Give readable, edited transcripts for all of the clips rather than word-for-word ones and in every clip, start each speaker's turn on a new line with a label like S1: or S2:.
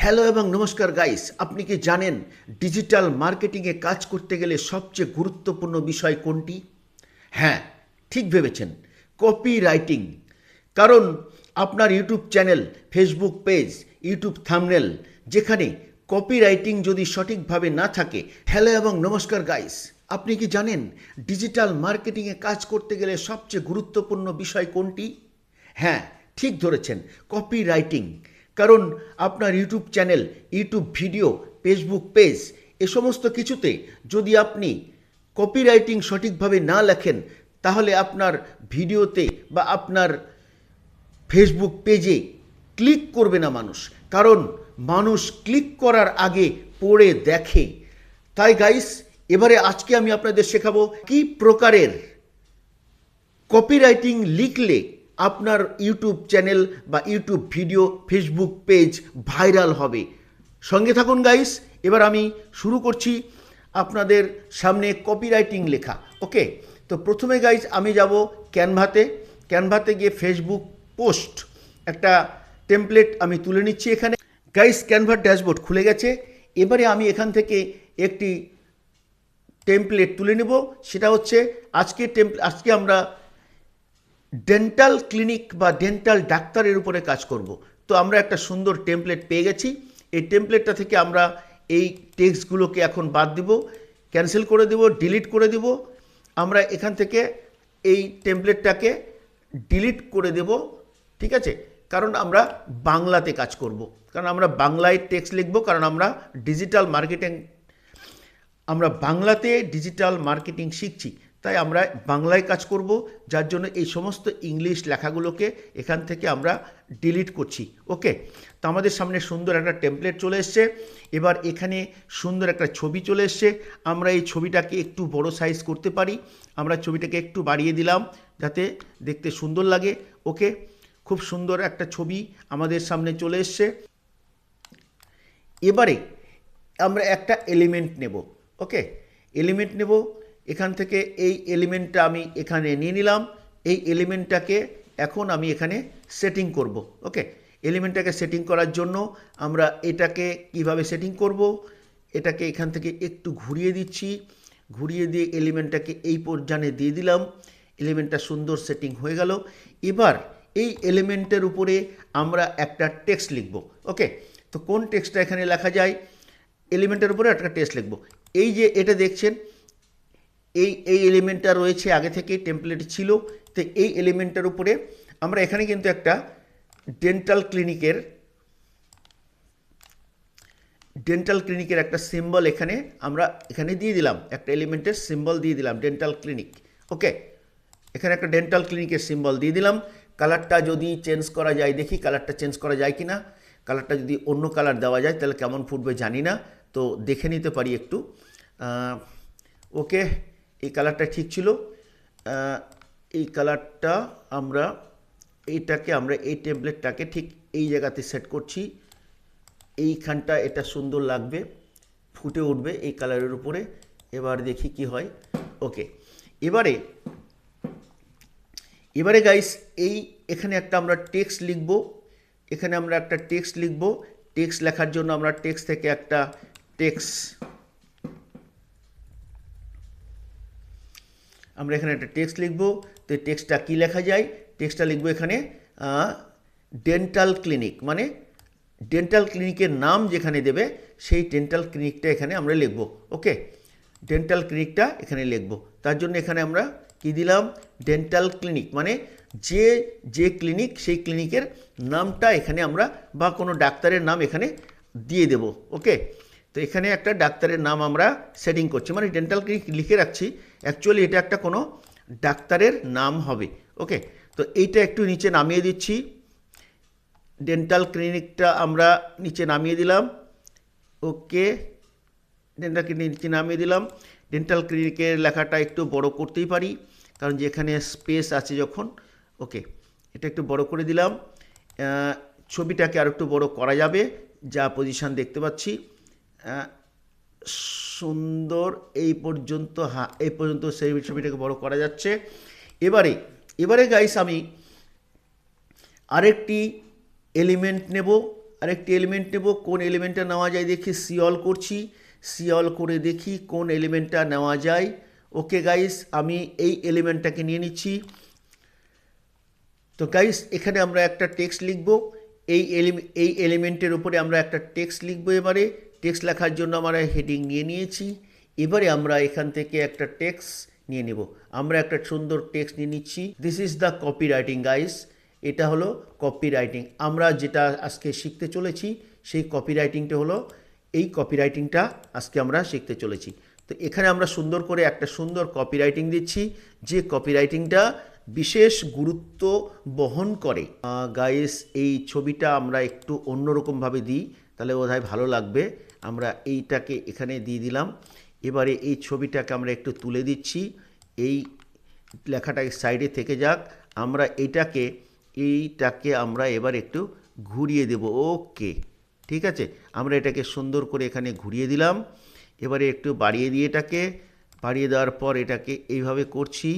S1: Hello এবং নমস্কার guys, আপনি কি জানেন ডিজিটাল মার্কেটিংয়ে কাজ করতে গেলে সবচেয়ে গুরুত্বপূর্ণ বিষয় কোনটি? হ্যাঁ, ঠিক ভেবেছেন, কপি রাইটিং। কারণ আপনার YouTube channel, Facebook page, YouTube thumbnail, যেখানে কপি রাইটিং যদি সঠিকভাবে না থাকে। হ্যালো এবং নমস্কার গাইস, আপনি কি জানেন ডিজিটাল মার্কেটিংয়ে কাজ করতে গেলে সবচেয়ে গুরুত্বপূর্ণ বিষয় কোনটি? হ্যাঁ, ঠিক ধরেছেন, কপি রাইটিং। কারণ আপনার YouTube channel, YouTube video, Facebook page এ সমস্ত কিছুতে যদি আপনি কপিরাইটিং সঠিকভাবে না লেখেন, তাহলে আপনার ভিডিওতে বা আপনার ফেসবুক পেজে ক্লিক করবে না মানুষ। কারণ মানুষ ক্লিক করার আগে পড়ে দেখে। তাই গাইস, এবারে আজকে আমি আপনাদের শেখাবো কি প্রকারের কপিরাইটিং লিখলে আপনার ইউটিউব চ্যানেল বা YouTube video, Facebook page viral হবে। সঙ্গে থাকুন গাইস। এবার আমি শুরু করছি আপনাদের সামনে কপিরাইটিং লেখা। ওকে, তো প্রথমে গাইস আমি যাব ক্যানভাতে গিয়ে ফেসবুক পোস্ট একটা টেমপ্লেট আমি তুলে নিচ্ছি এখানে। গাইস, ক্যানভার ড্যাশবোর্ড খুলে গেছে। এবারে আমি এখান থেকে একটি টেমপ্লেট তুলে নেব। সেটা হচ্ছে আজকে আমরা ডেন্টাল ক্লিনিক বা ডেন্টাল ডাক্তারের উপরে কাজ করব। তো আমরা একটা সুন্দর টেমপ্লেট পেয়ে গেছি। এই টেমপ্লেটটা থেকে আমরা এই টেক্সটগুলোকে এখন বাদ দিব, ক্যান্সেল করে দেব, ডিলিট করে দেব। আমরা এখান থেকে এই টেমপ্লেটটাকে ডিলিট করে দেব, ঠিক আছে? কারণ আমরা বাংলাতে কাজ করব, কারণ আমরা বাংলায় টেক্সট লিখব, কারণ আমরা বাংলাতে ডিজিটাল মার্কেটিং শিখছি। তাই আমরা বাংলায় কাজ করব, যার জন্য এই সমস্ত ইংলিশ লেখাগুলোকে এখান থেকে আমরা ডিলিট করছি। ওকে, তো আমাদের সামনে সুন্দর একটা টেমপ্লেট চলে এসছে। এবার এখানে সুন্দর একটা ছবি চলে এসছে। আমরা এই ছবিটাকে একটু বড় সাইজ করতে পারি। আমরা ছবিটাকে একটু বাড়িয়ে দিলাম যাতে দেখতে সুন্দর লাগে। ওকে, খুব সুন্দর একটা ছবি আমাদের সামনে চলে এসছে। এবারে আমরা একটা এলিমেন্ট নেব। ওকে, এলিমেন্ট নেব। এখান থেকে এই এলিমেন্টটা আমি এখানে নিয়ে নিলাম। এই এলিমেন্টটাকে এখন আমি এখানে সেটিং করব। ওকে, এলিমেন্টটাকে সেটিং করার জন্য আমরা এটাকে কিভাবে সেটিং করব, এটাকে এখান থেকে একটু ঘুরিয়ে দিচ্ছি। ঘুরিয়ে দিয়ে এলিমেন্টটাকে এই পর্যায়ে দিয়ে দিলাম। এলিমেন্টটা সুন্দর সেটিং হয়ে গেল। এবার এই এলিমেন্টের উপরে আমরা একটা টেক্সট লিখব। ওকে, তো কোন টেক্সটটা এখানে লেখা যায়? এলিমেন্টের উপরে একটা টেক্সট লিখব। এই যে এটা দেখছেন, এই এলিমেন্টটা রয়েছে আগে থেকে টেমপ্লেট ছিল। তো এই এলিমেন্টের উপরে আমরা এখানে কিন্তু একটা ডেন্টাল ক্লিনিকের একটা সিম্বল এখানে দিয়ে দিলাম, একটা এলিমেন্টের সিম্বল দিয়ে দিলাম, ডেন্টাল ক্লিনিক। ওকে, এখানে একটা ডেন্টাল ক্লিনিকের সিম্বল দিয়ে দিলাম। কালারটা যদি চেঞ্জ করা যায়, দেখি কালারটা চেঞ্জ করা যায় কি না। কালারটা যদি অন্য কালার দেওয়া যায় তাহলে কেমন ফুটবে জানি না, তো দেখে নিতে পারি একটু। ওকে, এই কালারটা ঠিক ছিল। এই কালারটা আমরা এই টেমপ্লেটটাকে ঠিক এই জায়গাতে সেট করছি। এইখানটা এটা সুন্দর লাগবে, ফুটে উঠবে এই কালারের উপরে। এবার দেখি কি হয়। ওকে, এবারে গাইস এখানে আমরা টেক্সট লিখব। টেক্সট লেখার জন্য আমরা টেক্সট থেকে একটা টেক্সট লিখব। তো এই টেক্সটটা কী লেখা যায়? টেক্সটটা লিখব এখানে ডেন্টাল ক্লিনিক, মানে ডেন্টাল ক্লিনিকের নাম যেখানে দেবে সেই ডেন্টাল ক্লিনিকটা এখানে আমরা লিখব। ওকে, ডেন্টাল ক্লিনিকটা এখানে লিখব। তার জন্য এখানে আমরা কি দিলাম? ডেন্টাল ক্লিনিক, মানে যে ক্লিনিক, সেই ক্লিনিকের নামটা এখানে আমরা বা কোনো ডাক্তারের নাম এখানে দিয়ে দেব। ওকে, তো এখানে একটা ডাক্তারের নাম আমরা সেটিং করছি, মানে ডেন্টাল ক্লিনিক লিখে রাখছি। অ্যাকচুয়ালি এটা একটা কোনো ডাক্তারের নাম হবে। ওকে, তো এইটা একটু নিচে নামিয়ে দিচ্ছি। ডেন্টাল ক্লিনিকটা আমরা নিচে নামিয়ে দিলাম। ওকে, ডেন্টাল ক্লিনিক নিচে নামিয়ে দিলাম। ডেন্টাল ক্লিনিকের লেখাটা একটু বড় করতেই পারি, কারণ যেখানে স্পেস আছে যখন। ওকে, এটা একটু বড় করে দিলাম। ছবিটাকে আর একটু বড় করা যাবে, যা পজিশান দেখতে পাচ্ছি। সুন্দর, এই পর্যন্ত সেই ছবিটাকে বড় করা যাচ্ছে। এবারে গাইস আমি আরেকটি এলিমেন্ট নেব। আরেকটি এলিমেন্ট নেব। কোন এলিমেন্টটা নেওয়া যায় দেখি, সি অল করছি, সি অল করে দেখি কোন এলিমেন্টটা নেওয়া যায়। ওকে গাইস, আমি এই এলিমেন্টটাকে নিয়ে নিচ্ছি। তো গাইস এখানে আমরা একটা টেক্সট লিখব। এই এলিমেন্টের উপরে আমরা একটা টেক্সট লিখব। এবারে টেক্সট লেখার জন্য আমরা হেডিং নিয়ে নিয়েছি। এবারে আমরা এখান থেকে একটা টেক্সট নিয়ে নেব। আমরা একটা সুন্দর টেক্সট নিয়ে নিচ্ছি। This is the copy writing guys. এটা হলো কপি রাইটিং। আমরা যেটা আজকে শিখতে চলেছি সেই কপি রাইটিংটা হলো এই কপি রাইটিংটা আজকে আমরা শিখতে চলেছি। তো এখানে আমরা সুন্দর করে একটা সুন্দর কপি রাইটিং দিচ্ছি, যে কপি রাইটিংটা বিশেষ গুরুত্ব বহন করে। গাইস এই ছবিটা আমরা একটু অন্যরকমভাবে দিই, তাহলে বোধহয় ভালো লাগবে। আমরা এইটাকে এখানে দিয়ে দিলাম। এবারে এই ছবিটাকে আমরা একটু তুলে দিচ্ছি, এই লেখাটা সাইডে থেকে যাক। আমরা এইটাকে আমরা এবার একটু ঘুরিয়ে দেব। ওকে, ঠিক আছে, আমরা এটাকে সুন্দর করে এখানে ঘুরিয়ে দিলাম। এবারে একটু বাড়িয়ে দিয়ে এটাকে বাড়িয়ে দেওয়ার পর এটাকে এইভাবে করছি,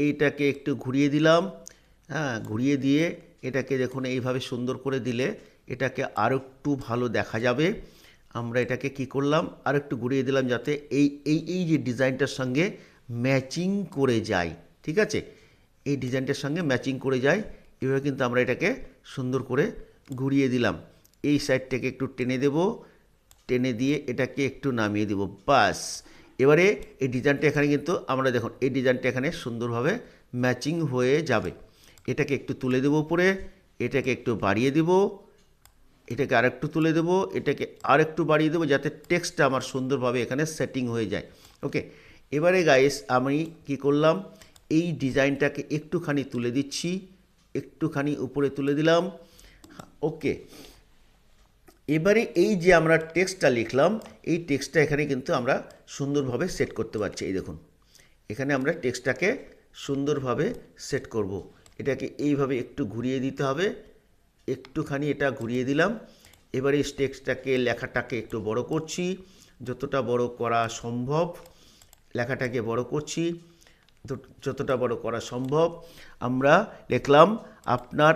S1: এইটাকে একটু ঘুরিয়ে দিলাম। হ্যাঁ, ঘুরিয়ে দিয়ে এটাকে দেখুন এইভাবে সুন্দর করে দিলে এটাকে আরও একটু ভালো দেখা যাবে। আমরা এটাকে কি করলাম, আর একটু ঘুরিয়ে দিলাম যাতে এই যে ডিজাইনটার সঙ্গে ম্যাচিং করে যায়। ঠিক আছে, এই ডিজাইনটার সঙ্গে ম্যাচিং করে যায়। এভাবে কিন্তু আমরা এটাকে সুন্দর করে ঘুরিয়ে দিলাম। এই সাইডটাকে একটু টেনে দেব, টেনে দিয়ে এটাকে একটু নামিয়ে দেব, বাস। এবারে এই ডিজাইনটা এখানে কিন্তু আমরা দেখুন এই ডিজাইনটা এখানে সুন্দরভাবে ম্যাচিং হয়ে যাবে। এটাকে একটু তুলে দেবো উপরে, এটাকে একটু বাড়িয়ে দেব, এটাকে আরেকটু তুলে দেব, এটাকে আরেকটু বাড়িয়ে দেবো যাতে টেক্সটটা আমার সুন্দরভাবে এখানে সেটিং হয়ে যায়। ওকে, এবারে গাইস আমি কি করলাম, এই ডিজাইনটাকে একটুখানি তুলে দিচ্ছি, একটুখানি উপরে তুলে দিলাম। ওকে, এবারে এই যে আমরা টেক্সটটা লিখলাম, এই টেক্সটটা এখানে কিন্তু আমরা সুন্দরভাবে সেট করতে পারছি। এই দেখুন, এখানে আমরা টেক্সটটাকে সুন্দরভাবে সেট করব। এটাকে এইভাবে একটু ঘুরিয়ে দিতে হবে, একটুখানি এটা ঘুরিয়ে দিলাম। এবারে এই টেক্সটটাকে লেখাটাকে একটু বড় করছি, যতটা বড় করা সম্ভব লেখাটাকে বড় করছি, যতটা বড় করা সম্ভব। আমরা লিখলাম আপনার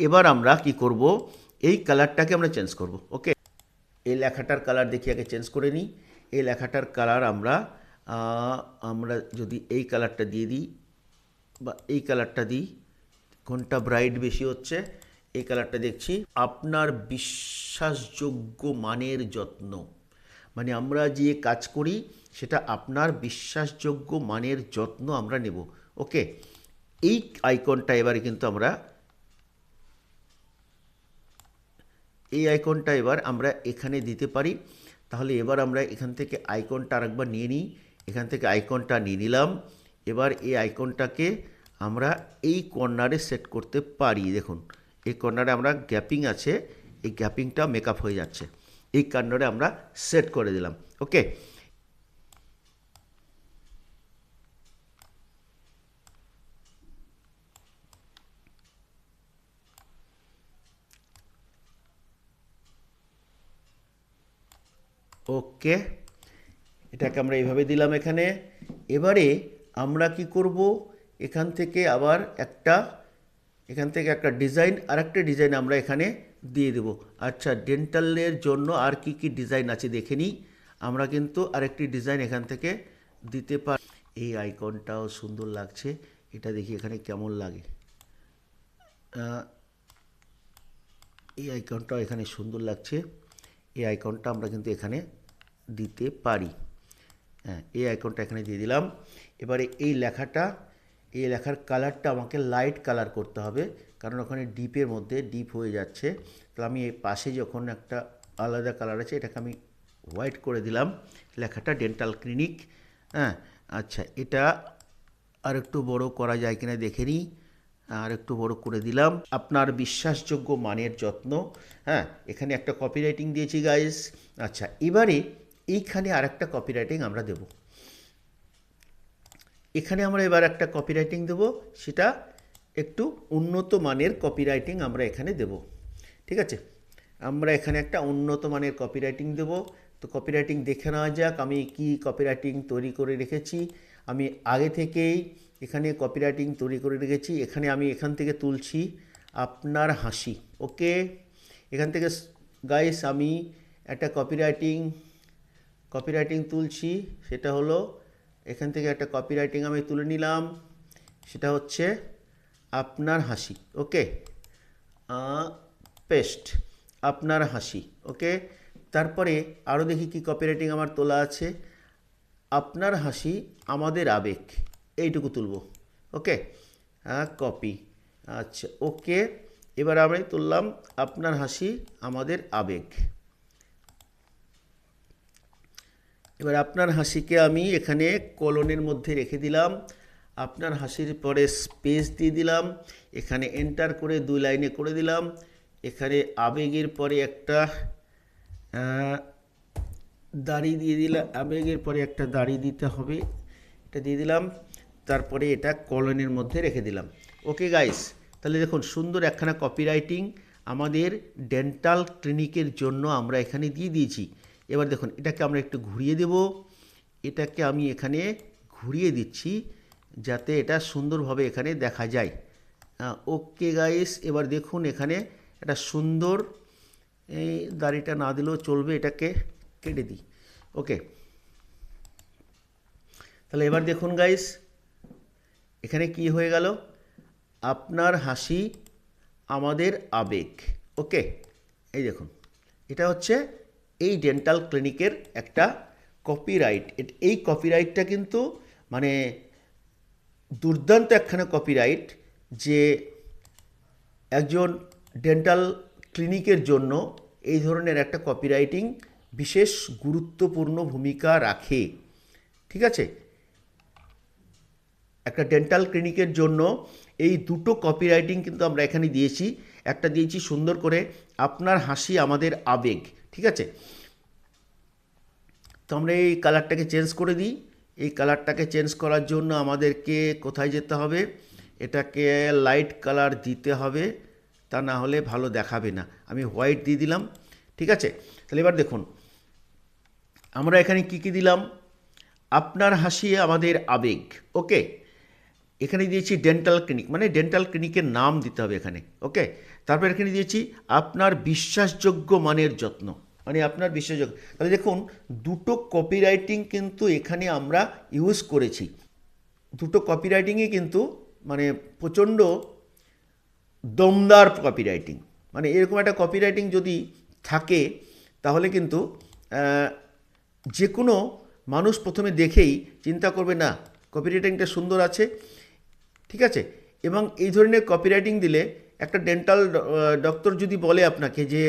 S1: এবার আমরা কি করব, এই কালারটাকে আমরা চেঞ্জ করব। ওকে, এই লেখাটার কালার দেখি আগে চেঞ্জ করে নিই। এই লেখাটার কালার আমরা যদি এই কালারটা দিয়ে দিই বা এই কালারটা দিই, কোনটা ব্রাইট বেশি হচ্ছে, এই কালারটা দেখছি। আপনার বিশ্বাসযোগ্য মানের যত্ন, মানে আমরা যে কাজ করি সেটা আপনার বিশ্বাসযোগ্য মানের যত্ন আমরা নেব। ওকে, এই আইকনটা এবারে কিন্তু আমরা এখানে দিতে পারি। তাহলে এবার আমরা এখান থেকে আইকনটা আরেকবার নিয়ে নিই, এখান থেকে আইকনটা নিয়ে নিলাম। এবার এই আইকনটাকে আমরা এই কর্নারে সেট করতে পারি। দেখুন এই কর্নারে আমরা গ্যাপিং আছে, এই গ্যাপিংটা মেকআপ হয়ে যাচ্ছে, এই কর্নারে আমরা সেট করে দিলাম। ওকে, ওকে, এটাকে আমরা এইভাবে দিলাম এখানে। এবারে আমরা কি করব, এখান থেকে একটা ডিজাইন, আরেকটা ডিজাইন আমরা এখানে দিয়ে দেব। আচ্ছা, ডেন্টালের জন্য আর কি কি ডিজাইন আছে দেখে নিই। আমরা কিন্তু আরেকটি ডিজাইন এখান থেকে দিতে পারি। এই আইকনটাও সুন্দর লাগছে, এটা দেখি এখানে কেমন লাগে। এই আইকনটাও এখানে সুন্দর লাগছে, এই আইকনটা আমরা কিন্তু এখানে দিতে পারি। হ্যাঁ, এই আইকনটা এখানে দিয়ে দিলাম। এবারে এই লেখার কালারটা আমাকে লাইট কালার করতে হবে, কারণ ওখানে ডিপের মধ্যে ডিপ হয়ে যাচ্ছে। তাহলে আমি এই পাশে যখন একটা আলাদা কালার আছে এটাকে আমি হোয়াইট করে দিলাম, লেখাটা ডেন্টাল ক্লিনিক। হ্যাঁ, আচ্ছা, এটা আর একটু বড় করা যায় কিনা দেখে নিই, আর একটু বড় করে দিলাম। আপনার বিশ্বাসযোগ্য মানের যত্ন। হ্যাঁ, এখানে একটা কপিরাইটিং দিয়েছি গাইস। আচ্ছা, এবারে এইখানে আর একটা কপিরাইটিং আমরা দেব। এখানে আমরা এবার একটা কপিরাইটিং দেব, সেটা একটু উন্নত মানের কপিরাইটিং আমরা এখানে দেব। ঠিক আছে, আমরা এখানে একটা উন্নত মানের কপিরাইটিং দেব। তো কপিরাইটিং দেখে নেওয়া যাক আমি কি কপিরাইটিং তৈরি করে রেখেছি। আমি আগে থেকেই এখানে কপিরাইটিং তৈরি করে রেখেছি। এখানে আমি এখান থেকে তুলছি, আপনার হাসি। ওকে, এখান থেকে গাইস আমি একটা কপিরাইটিং তুলছি। সেটা হলো এখান থেকে একটা কপিরাইটিং আমি তুলে নিলাম, সেটা হচ্ছে আপনার হাসি। ওকে, পেস্ট, আপনার হাসি। ওকে, তারপরে আরও দেখি কি কপিরাইটিং আমার তোলা আছে। আপনার হাসি আমাদের আবেগ, এইটুকু তুলব। ওকে, কপি। আচ্ছা, ওকে, এবার আমি তুললাম আপনার হাসি আমাদের আবেগ। এবার আপনার হাসিকে আমি এখানে কলনের মধ্যে রেখে দিলাম। আপনার হাসির পরে স্পেস দিয়ে দিলাম, এখানে এন্টার করে 2 লাইনে করে দিলাম। এখানে আবেগের পরে একটা দাড়ি দিয়ে দিলাম, আবেগের পরে একটা দাড়ি দিতে হবে, এটা দিয়ে দিলাম। তারপরে এটা কলনের মধ্যে রেখে দিলাম। ওকে গাইস, তাহলে দেখুন সুন্দর একখানা কপিরাইটিং আমাদের ডেন্টাল ক্লিনিকের জন্য আমরা এখানে দিয়ে দিয়েছি। এবার দেখুন এটাকে আমরা একটু ঘুরিয়ে দেব, এটাকে আমি এখানে ঘুরিয়ে দিচ্ছি যাতে এটা সুন্দরভাবে এখানে দেখা যায়। ওকে গাইস, এবার দেখুন এখানে একটা সুন্দর, এই দাড়িটা না দিলেও চলবে, এটাকে কেটে দিই। ওকে, তাহলে এবার দেখুন গাইস এখানে কি হয়ে গেল, আপনার হাসি আমাদের আবেগ। ওকে, এই দেখুন এটা হচ্ছে এই ডেন্টাল ক্লিনিকের একটা কপিরাইট। এই কপিরাইটটা কিন্তু মানে দুর্দান্ত একখানা কপিরাইট, যে একজন ডেন্টাল ক্লিনিকের জন্য এই ধরনের একটা কপিরাইটিং বিশেষ গুরুত্বপূর্ণ ভূমিকা রাখে। ঠিক আছে, একটা ডেন্টাল ক্লিনিকের জন্য এই দুটো কপিরাইটিং কিন্তু আমরা এখানে দিয়েছি। একটা দিয়েছি সুন্দর করে আপনার হাসি আমাদের আবেগ। ঠিক আছে, তো আমরা এই কালারটাকে চেঞ্জ করে দিই। এই কালারটাকে চেঞ্জ করার জন্য আমাদেরকে কোথায় যেতে হবে, এটাকে লাইট কালার দিতে হবে, তা না হলে ভালো দেখাবে না। আমি হোয়াইট দিয়ে দিলাম। ঠিক আছে, তাহলে এবার দেখুন আমরা এখানে কি কি দিলাম, আপনার হাসি আমাদের আবেগ। ওকে, এখানে দিয়েছি ডেন্টাল ক্লিনিক, মানে ডেন্টাল ক্লিনিকের নাম দিতে হবে এখানে। ওকে, তারপর এখানে দিয়েছি আপনার বিশ্বাসযোগ্য মানের যত্ন, মানে আপনার বিশ্বাসযোগ্য। তাহলে দেখুন দুটো কপিরাইটিং কিন্তু এখানে আমরা ইউজ করেছি। দুটো কপিরাইটিংই কিন্তু মানে প্রচণ্ড দমদার কপিরাইটিং। মানে এরকম একটা কপিরাইটিং যদি থাকে তাহলে কিন্তু যে কোনো মানুষ প্রথমে দেখেই চিন্তা করবে না কপিরাইটিংটা সুন্দর আছে। ঠিক আছে, এবং এই ধরনের কপিরাইটিং দিলে একটা ডেন্টাল ডক্টর যদি বলে আপনাকে যে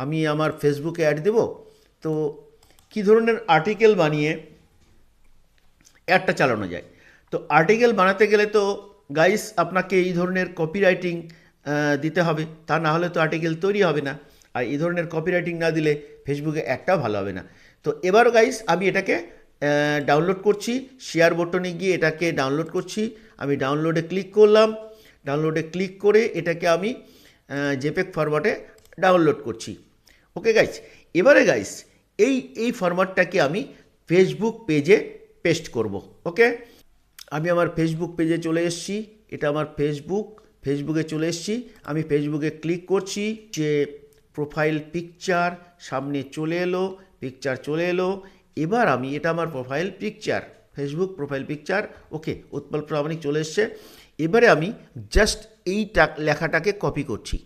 S1: আমি আমার ফেসবুকে অ্যাড দেব, তো কী ধরনের আর্টিকেল বানিয়ে অ্যাডটা চালানো যায়। তো আর্টিকেল বানাতে গেলে তো গাইস আপনাকে এই ধরনের কপিরাইটিং দিতে হবে, তা না হলে তো আর্টিকেল তৈরি হবে না। আর এই ধরনের কপিরাইটিং না দিলে ফেসবুকে একটাও ভালো হবে না। তো এবার গাইস আমি এটাকে ডাউনলোড করছি, শেয়ার বটনে গিয়ে এটাকে ডাউনলোড করছি। আমি ডাউনলোডে ক্লিক করলাম, ডাউনলোডে ক্লিক করে এটাকে আমি জেপেগ ফরম্যাটে ডাউনলোড করছি। ওকে গাইস, এবারে গাইস এই ফরম্যাটটাকে আমি ফেসবুক পেজে পেস্ট করব। ওকে, আমি আমার ফেসবুক পেজে চলে এসেছি, এটা আমার ফেসবুকে চলে এসেছি। আমি ফেসবুকে ক্লিক করছি, যে প্রোফাইল পিকচার সামনে চলে এলো, পিকচার চলে এলো। এবার আমি এটা আমার profile picture, Facebook profile picture. Okay, Utpal Pramanik চলে এসছে। এবারে আমি জাস্ট এইটা লেখাটাকে কপি করছি,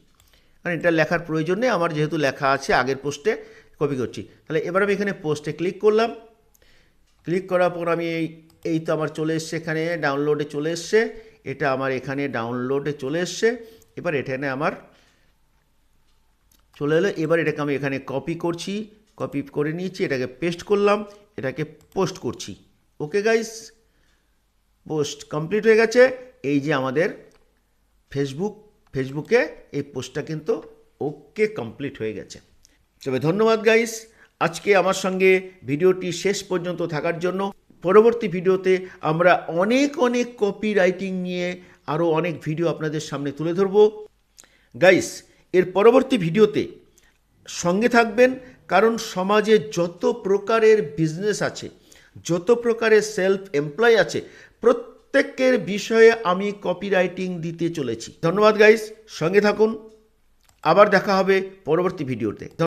S1: কারণ এটা লেখার প্রয়োজন নেই আমার, যেহেতু লেখা আছে আগের পোস্টে, কপি করছি। তাহলে এবার আমি এখানে পোস্টে ক্লিক করলাম। ক্লিক করার পর আমি এই তো আমার চলে এসছে, এখানে ডাউনলোডে চলে এসছে, এটা আমার এখানে ডাউনলোডে চলে এসছে। এবার এখানে আমার চলে এলো। এবার এটাকে আমি এখানে কপি করছি, কপি করে নিয়েছি, এটাকে পেস্ট করলাম, এটাকে পোস্ট করছি। ওকে গাইস, পোস্ট কমপ্লিট হয়ে গেছে। এই যে আমাদের ফেসবুকে এই পোস্টটা কিন্তু ওকে কমপ্লিট হয়ে গেছে। তবে ধন্যবাদ গাইস আজকে আমার সঙ্গে ভিডিওটি শেষ পর্যন্ত থাকার জন্য। পরবর্তী ভিডিওতে আমরা অনেক কপি রাইটিং নিয়ে আরও অনেক ভিডিও আপনাদের সামনে তুলে ধরব। গাইস এর পরবর্তী ভিডিওতে সঙ্গে থাকবেন, কারণ সমাজে যত প্রকারের বিজনেস আছে, যত প্রকারের সেলফ এমপ্লয় আছে, প্রত্যেকের বিষয়ে আমি কপিরাইটিং দিতে চলেছি। ধন্যবাদ গাইস, সঙ্গে থাকুন, আবার দেখা হবে পরবর্তী ভিডিওতে।